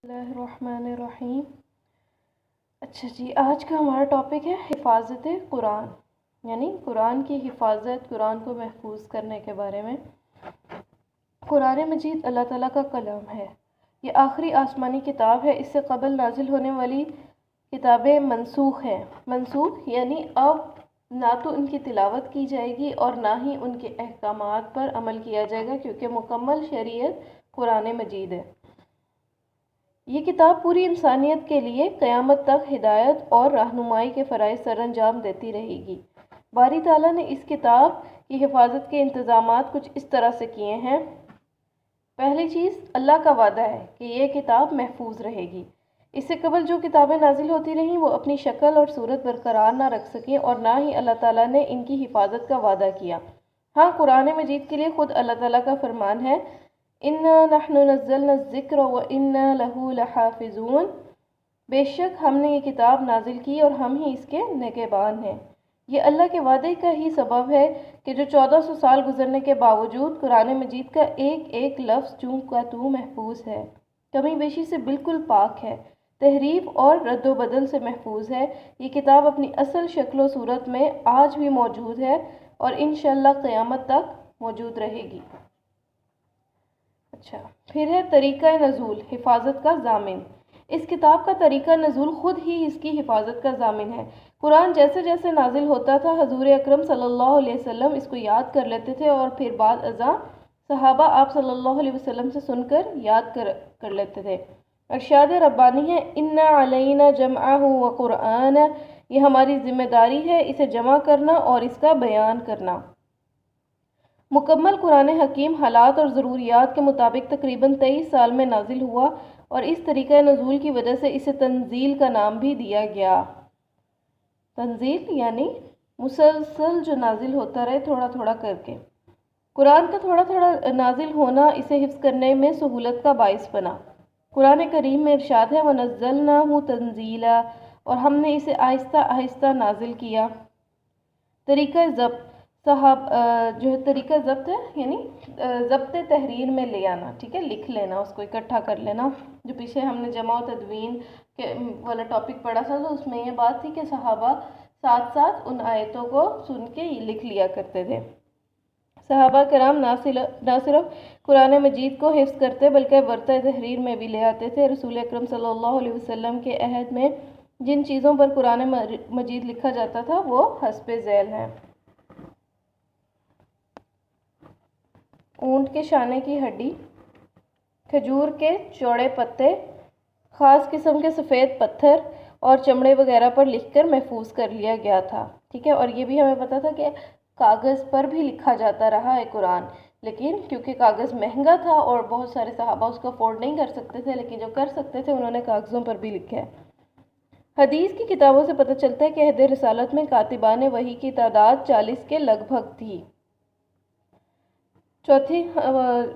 بسم اللہ الرحمن الرحیم۔ اچھا جی، آج کا ہمارا ٹاپک ہے حفاظت قرآن، یعنی قرآن کی حفاظت، قرآن کو محفوظ کرنے کے بارے میں۔ قرآن مجید اللہ تعالیٰ کا کلام ہے، یہ آخری آسمانی کتاب ہے۔ اس سے قبل نازل ہونے والی کتابیں منسوخ ہیں۔ منسوخ یعنی اب نہ تو ان کی تلاوت کی جائے گی اور نہ ہی ان کے احکامات پر عمل کیا جائے گا، کیونکہ مکمل شریعت قرآن مجید ہے۔ یہ کتاب پوری انسانیت کے لیے قیامت تک ہدایت اور رہنمائی کے فرائض سر انجام دیتی رہے گی۔ باری تعالیٰ نے اس کتاب کی حفاظت کے انتظامات کچھ اس طرح سے کیے ہیں۔ پہلی چیز، اللہ کا وعدہ ہے کہ یہ کتاب محفوظ رہے گی۔ اس سے قبل جو کتابیں نازل ہوتی رہیں وہ اپنی شکل اور صورت برقرار نہ رکھ سکیں، اور نہ ہی اللہ تعالیٰ نے ان کی حفاظت کا وعدہ کیا۔ ہاں، قرآن مجید کے لیے خود اللہ تعالیٰ کا فرمان ہے، اِنَّا نَحْنُ نَزَّلْنَا الذِّكْرَ وَإِنَّا لَهُ لَحَافِظُونَ، بے شک ہم نے یہ کتاب نازل کی اور ہم ہی اس کے نگہبان ہیں۔ یہ اللہ کے وعدے کا ہی سبب ہے کہ جو 1400 سال گزرنے کے باوجود قرآن مجید کا ایک ایک لفظ چوں کا توں محفوظ ہے، کمی بیشی سے بالکل پاک ہے، تحریف اور رد و بدل سے محفوظ ہے۔ یہ کتاب اپنی اصل شکل و صورت میں آج بھی موجود ہے اور انشاءاللہ قیامت تک موجود رہے گی۔ اچھا، پھر ہے طریقہ نزول، حفاظت کا ضامن۔ اس کتاب کا طریقہ نزول خود ہی اس کی حفاظت کا ضامن ہے۔ قرآن جیسے جیسے نازل ہوتا تھا، حضور اکرم صلی اللہ علیہ وسلم اس کو یاد کر لیتے تھے، اور پھر بعد ازاں صحابہ آپ صلی اللہ علیہ وسلم سے سن کر یاد کر لیتے تھے۔ ارشاد ربانی ہے، اِنَّ عَلَيْنَا جَمْعَهُ وَقُرْآنَهُ، یہ ہماری ذمہ داری ہے اسے جمع کرنا اور اس کا بیان کرنا۔ مکمل قرآن حکیم حالات اور ضروریات کے مطابق تقریباً 23 سال میں نازل ہوا، اور اس طریقہ نزول کی وجہ سے اسے تنزیل کا نام بھی دیا گیا۔ تنزیل یعنی مسلسل جو نازل ہوتا رہے تھوڑا تھوڑا کر کے۔ قرآن کا تھوڑا تھوڑا نازل ہونا اسے حفظ کرنے میں سہولت کا باعث بنا۔ قرآن کریم میں ارشاد ہے، وَنَزَّلْنَاهُ تَنزِيلًا، اور ہم نے اسے آہستہ آہستہ نازل کیا۔ طریقہ ضبط، جو طریقہ ضبط ہے یعنی ضبط تحریر میں لے آنا، ٹھیک ہے، لکھ لینا، اس کو اکٹھا کر لینا۔ جو پیچھے ہم نے جمع و تدوین کے والا ٹاپک پڑھا تھا، تو اس میں یہ بات تھی کہ صحابہ ساتھ ساتھ ان آیتوں کو سن کے لکھ لیا کرتے تھے۔ صحابہ کرام نہ صرف قرآن مجید کو حفظ کرتے بلکہ ورثہ تحریر میں بھی لے آتے تھے۔ رسول اکرم صلی اللہ علیہ وسلم کے عہد میں جن چیزوں پر قرآن مجید لکھا جاتا تھا وہ حسب ذیل ہیں۔ اونٹ کے شانے کی ہڈی، کھجور کے چوڑے پتے، خاص قسم کے سفید پتھر اور چمڑے وغیرہ پر لکھ کر محفوظ کر لیا گیا تھا، ٹھیک ہے۔ اور یہ بھی ہمیں پتا تھا کہ کاغذ پر بھی لکھا جاتا رہا ہے قرآن، لیکن کیونکہ کاغذ مہنگا تھا اور بہت سارے صحابہ اس کو افورڈ نہیں کر سکتے تھے، لیکن جو کر سکتے تھے انہوں نے کاغذوں پر بھی لکھا ہے۔ حدیث کی کتابوں سے پتہ چلتا ہے کہ عہد رسالت میں کاتبان وحی کی تعداد 40 کے لگ بھگ تھی۔ چوتھی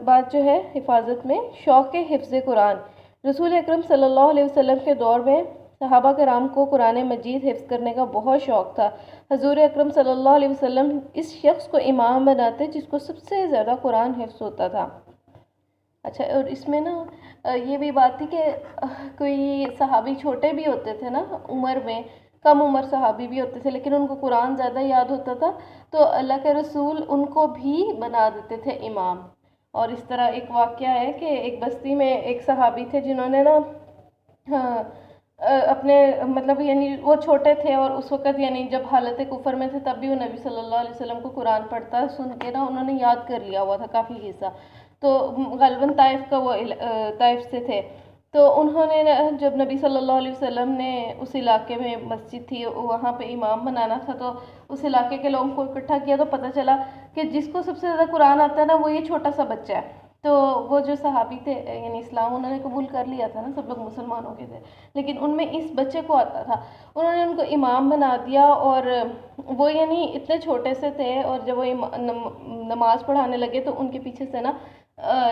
بات جو ہے حفاظت میں، شوق حفظ قرآن۔ رسول اکرم صلی اللہ علیہ وسلم کے دور میں صحابہ کرام کو قرآن مجید حفظ کرنے کا بہت شوق تھا۔ حضور اکرم صلی اللہ علیہ وسلم اس شخص کو امام بناتے جس کو سب سے زیادہ قرآن حفظ ہوتا تھا۔ اچھا، اور اس میں نا یہ بھی بات تھی کہ کوئی صحابی چھوٹے بھی ہوتے تھے نا عمر میں، کم عمر صحابی بھی ہوتے تھے، لیکن ان کو قرآن زیادہ یاد ہوتا تھا، تو اللہ کے رسول ان کو بھی بنا دیتے تھے امام۔ اور اس طرح ایک واقعہ ہے کہ ایک بستی میں ایک صحابی تھے جنہوں نے نا اپنے مطلب یعنی وہ چھوٹے تھے، اور اس وقت یعنی جب حالت کفر میں تھے تب بھی وہ نبی صلی اللہ علیہ وسلم کو قرآن پڑھتا سن کے نا انہوں نے یاد کر لیا ہوا تھا کافی حصہ، تو غالباً طائف سے تھے۔ تو انہوں نے جب نبی صلی اللہ علیہ وسلم نے اس علاقے میں مسجد تھی وہاں پہ امام بنانا تھا، تو اس علاقے کے لوگوں کو اکٹھا کیا، تو پتہ چلا کہ جس کو سب سے زیادہ قرآن آتا ہے نا وہ یہ چھوٹا سا بچہ ہے۔ تو وہ جو صحابی تھے یعنی اسلام انہوں نے قبول کر لیا تھا نا، سب لوگ مسلمان ہو گئے تھے، لیکن ان میں اس بچے کو آتا تھا، انہوں نے ان کو امام بنا دیا، اور وہ یعنی اتنے چھوٹے سے تھے، اور جب وہ نماز پڑھانے لگے تو ان کے پیچھے سے نا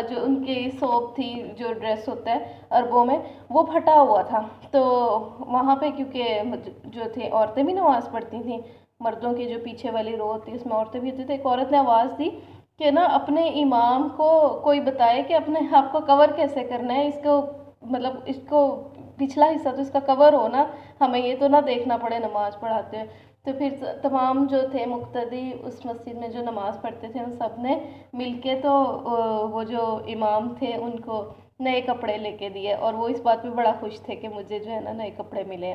جو ان کی ثوب تھی، جو ڈریس ہوتا ہے عربوں میں، وہ پھٹا ہوا تھا۔ تو وہاں پہ کیونکہ جو تھے عورتیں بھی نماز پڑھتی تھیں، مردوں کی جو پیچھے والی رو ہوتی ہے اس میں عورتیں بھی ہوتی تھیں، ایک عورت نے آواز دی کہ نا اپنے امام کو کوئی بتائے کہ اپنے آپ کو کور کیسے کرنا ہے، اس کو مطلب اس کو پچھلا حصہ تو اس کا کور ہو نا، ہمیں یہ تو نہ دیکھنا پڑے نماز پڑھاتے ہوئے۔ تو پھر تمام جو تھے مقتدی اس مسجد میں جو نماز پڑھتے تھے ان سب نے مل کے تو وہ جو امام تھے ان کو نئے کپڑے لے کے دیے، اور وہ اس بات پہ بڑا خوش تھے کہ مجھے جو ہے نا نئے کپڑے ملے۔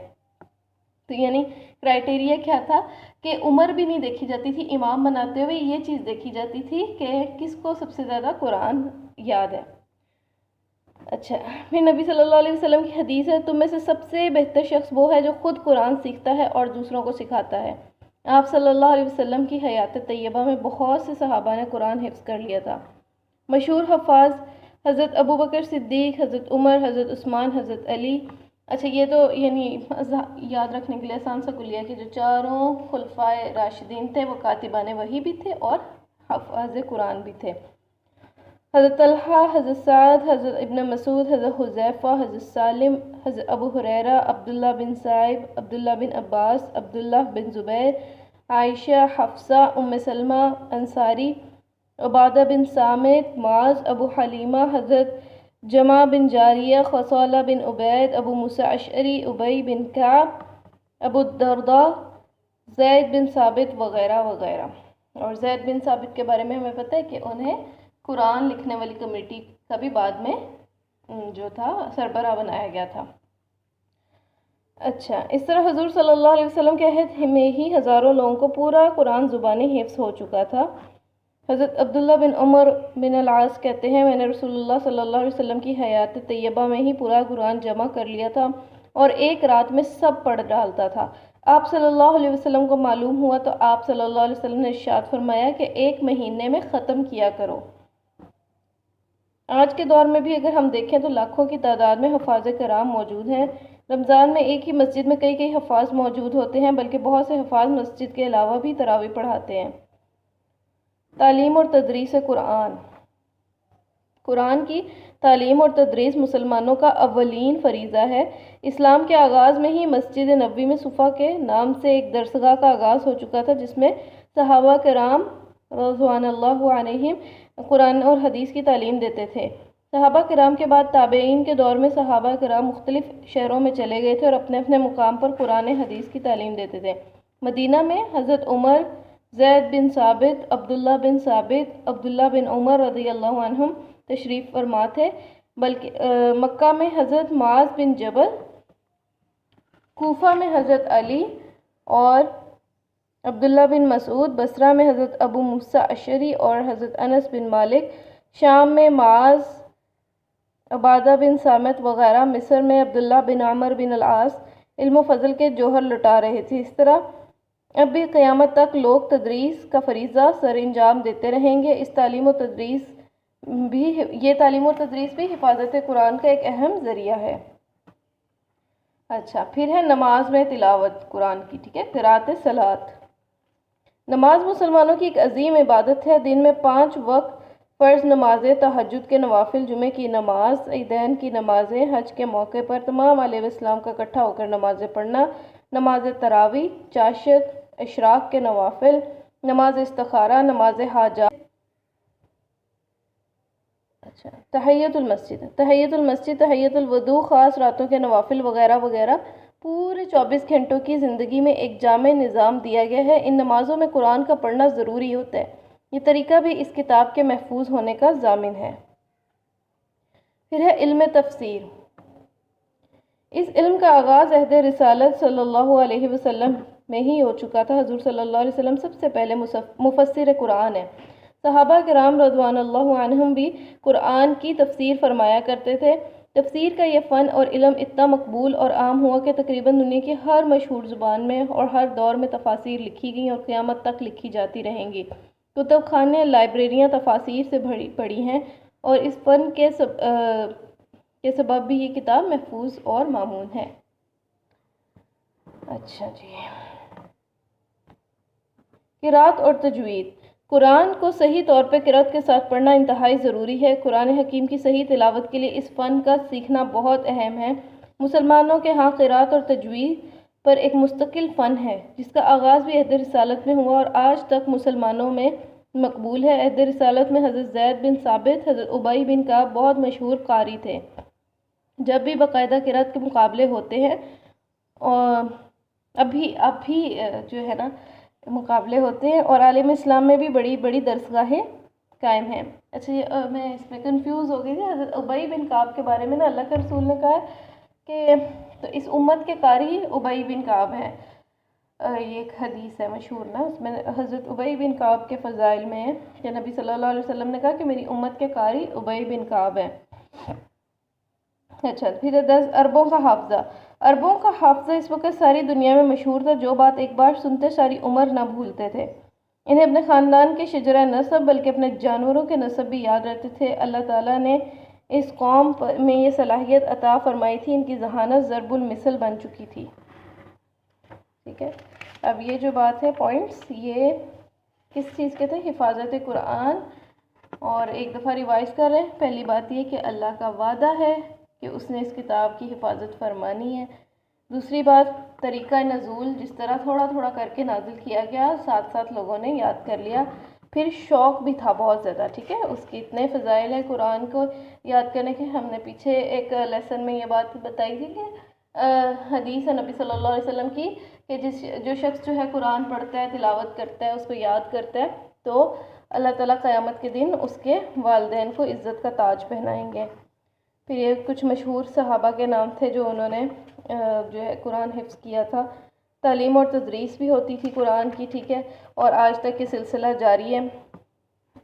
تو یعنی کرائٹیریا کیا تھا کہ عمر بھی نہیں دیکھی جاتی تھی امام بناتے ہوئے، یہ چیز دیکھی جاتی تھی کہ کس کو سب سے زیادہ قرآن یاد ہے۔ اچھا، پھر نبی صلی اللہ علیہ وسلم کی حدیث ہے، تم میں سے سب سے بہتر شخص وہ ہے جو خود قرآن سیکھتا ہے اور دوسروں کو سکھاتا ہے۔ آپ صلی اللہ علیہ وسلم کی حیات طیبہ میں بہت سے صحابہ نے قرآن حفظ کر لیا تھا۔ مشہور حفاظ حضرت ابوبکر صدیق، حضرت عمر، حضرت عثمان، حضرت علی۔ اچھا، یہ تو یعنی یاد رکھنے کے لیے آسان سا کلیہ کہ جو چاروں خلفائے راشدین تھے وہ کاتبان وحی بھی تھے اور حفاظ قرآن بھی تھے۔ حضرت طلحہ، حضرت سعد، حضرت ابن مسعود، حضرت حذیفہ، حضرت سالم، حضرت ابو ہریرہ، عبداللہ بن سعید، عبداللہ بن عباس، عبداللہ بن زبیر، عائشہ، حفصہ، ام سلمہ انصاری، عبادہ بن صامت، معاذ، ابو حلیمہ، حضرت جمع بن جاریہ، خصالہ بن عبید، ابو موسیٰ اشعری، ابی بن کعب، ابو الدرداء، زید بن ثابت وغیرہ وغیرہ۔ اور زید بن ثابت کے بارے میں ہمیں پتہ ہے کہ انہیں قرآن لکھنے والی کمیٹی کا بھی بعد میں جو تھا سربراہ بنایا گیا تھا۔ اچھا، اس طرح حضور صلی اللہ علیہ وسلم کے عہد میں ہی ہزاروں لوگوں کو پورا قرآن زبانی حفظ ہو چکا تھا۔ حضرت عبداللہ بن عمر بن العاص کہتے ہیں، میں نے رسول اللہ صلی اللہ علیہ وسلم کی حیات طیبہ میں ہی پورا قرآن جمع کر لیا تھا اور ایک رات میں سب پڑھ ڈالتا تھا۔ آپ صلی اللہ علیہ وسلم کو معلوم ہوا تو آپ صلی اللہ علیہ وسلم نے ارشاد فرمایا کہ 1 مہینے میں ختم کیا کرو۔ آج کے دور میں بھی اگر ہم دیکھیں تو لاکھوں کی تعداد میں حفاظ کرام موجود ہیں۔ رمضان میں ایک ہی مسجد میں کئی حفاظ موجود ہوتے ہیں، بلکہ بہت سے حفاظ مسجد کے علاوہ بھی تراویح پڑھاتے ہیں۔ تعلیم اور تدریس قرآن۔ قرآن کی تعلیم اور تدریس مسلمانوں کا اولین فریضہ ہے۔ اسلام کے آغاز میں ہی مسجد نبوی میں صفا کے نام سے ایک درسگاہ کا آغاز ہو چکا تھا، جس میں صحابہ کرام رضوان اللہ علیہم قرآن اور حدیث کی تعلیم دیتے تھے۔ صحابہ کرام کے بعد تابعین کے دور میں صحابہ کرام مختلف شہروں میں چلے گئے تھے اور اپنے اپنے مقام پر قرآن حدیث کی تعلیم دیتے تھے۔ مدینہ میں حضرت عمر، زید بن ثابت، عبداللہ بن ثابت، عبداللہ بن عمر رضی اللہ عنہم تشریف فرما تھے، بلکہ مکہ میں حضرت معاذ بن جبل، کوفہ میں حضرت علی اور عبداللہ بن مسعود، بصرہ میں حضرت ابو موسیٰ اشعری اور حضرت انس بن مالک، شام میں معاذ، عبادہ بن صامت وغیرہ، مصر میں عبداللہ بن عمر بن العاص علم و فضل کے جوہر لٹا رہے تھے۔ اس طرح اب بھی قیامت تک لوگ تدریس کا فریضہ سر انجام دیتے رہیں گے۔ یہ تعلیم و تدریس بھی حفاظت قرآن کا ایک اہم ذریعہ ہے۔ اچھا، پھر ہے نماز میں تلاوت قرآن کی، ٹھیک ہے، قراءت صلاۃ۔ نماز مسلمانوں کی ایک عظیم عبادت ہے۔ دن میں 5 وقت فرض نمازیں، تہجد کے نوافل، جمعہ کی نماز، عیدین کی نمازیں، حج کے موقع پر تمام اہل اسلام کا اکٹھا ہو کر نمازیں پڑھنا، نماز تراویح، چاشت، اشراق کے نوافل، نماز استخارہ، نماز حاجات، اچھا، تحیۃ المسجد، تحیۃ الوضو، خاص راتوں کے نوافل وغیرہ وغیرہ، پورے 24 گھنٹوں کی زندگی میں ایک جامع نظام دیا گیا ہے۔ ان نمازوں میں قرآن کا پڑھنا ضروری ہوتا ہے۔ یہ طریقہ بھی اس کتاب کے محفوظ ہونے کا ضامن ہے۔ پھر ہے علم تفسیر۔ اس علم کا آغاز عہد رسالت صلی اللہ علیہ وسلم میں ہی ہو چکا تھا۔ حضور صلی اللہ علیہ وسلم سب سے پہلے مفسر قرآن ہے۔ صحابہ کرام رضوان اللہ عنہم بھی قرآن کی تفسیر فرمایا کرتے تھے۔ تفسیر کا یہ فن اور علم اتنا مقبول اور عام ہوا کہ تقریباً دنیا کی ہر مشہور زبان میں اور ہر دور میں تفاسیر لکھی گئیں اور قیامت تک لکھی جاتی رہیں گی۔ کتب خانے، لائبریریاں تفاسیر سے پڑی ہیں اور اس فن کے سبب بھی یہ کتاب محفوظ اور مامون ہے۔ اچھا جی، قراءت اور تجوید۔ قرآن کو صحیح طور پہ قراءت کے ساتھ پڑھنا انتہائی ضروری ہے۔ قرآن حکیم کی صحیح تلاوت کے لیے اس فن کا سیکھنا بہت اہم ہے۔ مسلمانوں کے ہاں قراءت اور تجوید پر ایک مستقل فن ہے، جس کا آغاز بھی عہد رسالت میں ہوا اور آج تک مسلمانوں میں مقبول ہے۔ عہد رسالت میں حضرت زید بن ثابت، حضرت ابی بن کعب بہت مشہور قاری تھے۔ جب بھی باقاعدہ قرأت کے مقابلے ہوتے ہیں، اور اب بھی جو ہے نا مقابلے ہوتے ہیں، اور عالم اسلام میں بھی بڑی بڑی درسگاہیں قائم ہیں۔ اچھا میں اس میں کنفیوز ہو گئی تھی، حضرت ابی بن کعب کے بارے میں نا اللہ کے رسول نے کہا ہے کہ تو اس امت کے قاری ابی بن کعب ہیں۔ یہ ایک حدیث ہے مشہور نا، اس میں حضرت ابی بن کعب کے فضائل میں ہے کہ نبی صلی اللہ علیہ وسلم نے کہا کہ میری امت کے قاری ابی بن کعب ہیں۔ اچھا پھر 10 عربوں کا حافظہ۔ عربوں کا حافظہ اس وقت ساری دنیا میں مشہور تھا، جو بات ایک بار سنتے ساری عمر نہ بھولتے تھے۔ انہیں اپنے خاندان کے شجرہ نسب بلکہ اپنے جانوروں کے نسب بھی یاد رہتے تھے۔ اللہ تعالیٰ نے اس قوم میں یہ صلاحیت عطا فرمائی تھی، ان کی ذہانت ضرب المثل بن چکی تھی۔ ٹھیک ہے، اب یہ جو بات ہے پوائنٹس، یہ کس چیز کے تھے؟ حفاظت قرآن، اور ایک دفعہ ریوائز کر رہے ہیں۔ پہلی بات یہ کہ اللہ کا وعدہ ہے کہ اس نے اس کتاب کی حفاظت فرمانی ہے۔ دوسری بات طریقہ نزول، جس طرح تھوڑا تھوڑا کر کے نازل کیا گیا، ساتھ ساتھ لوگوں نے یاد کر لیا۔ پھر شوق بھی تھا بہت زیادہ، ٹھیک ہے، اس کے اتنے فضائل ہیں قرآن کو یاد کرنے کے۔ ہم نے پیچھے ایک لیسن میں یہ بات بتائی تھی کہ حدیث ہے نبی صلی اللہ علیہ وسلم کی کہ جو شخص جو ہے قرآن پڑھتا ہے، تلاوت کرتا ہے، اس کو یاد کرتا ہے، تو اللہ تعالیٰ قیامت کے دن اس کے والدین کو عزت کا تاج پہنائیں گے۔ پھر یہ کچھ مشہور صحابہ کے نام تھے جو انہوں نے جو ہے قرآن حفظ کیا تھا۔ تعلیم اور تدریس بھی ہوتی تھی قرآن کی، ٹھیک ہے، اور آج تک یہ سلسلہ جاری ہے۔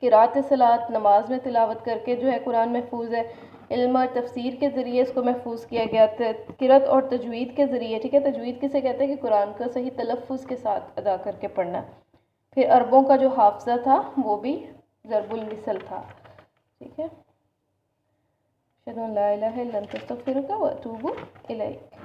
قرأت صلاۃ، نماز میں تلاوت کر کے جو ہے قرآن محفوظ ہے۔ علم اور تفسیر کے ذریعے اس کو محفوظ کیا گیا تھا۔ قرأت اور تجوید کے ذریعے، ٹھیک ہے، تجوید کسے کہتے ہیں کہ قرآن کا صحیح تلفظ کے ساتھ ادا کر کے پڑھنا۔ پھر عربوں کا جو حافظہ تھا وہ بھی ضرب المثل تھا، ٹھیک ہے۔ اشہد ان لا الہ الا انت استغفرک و اتوب الیک۔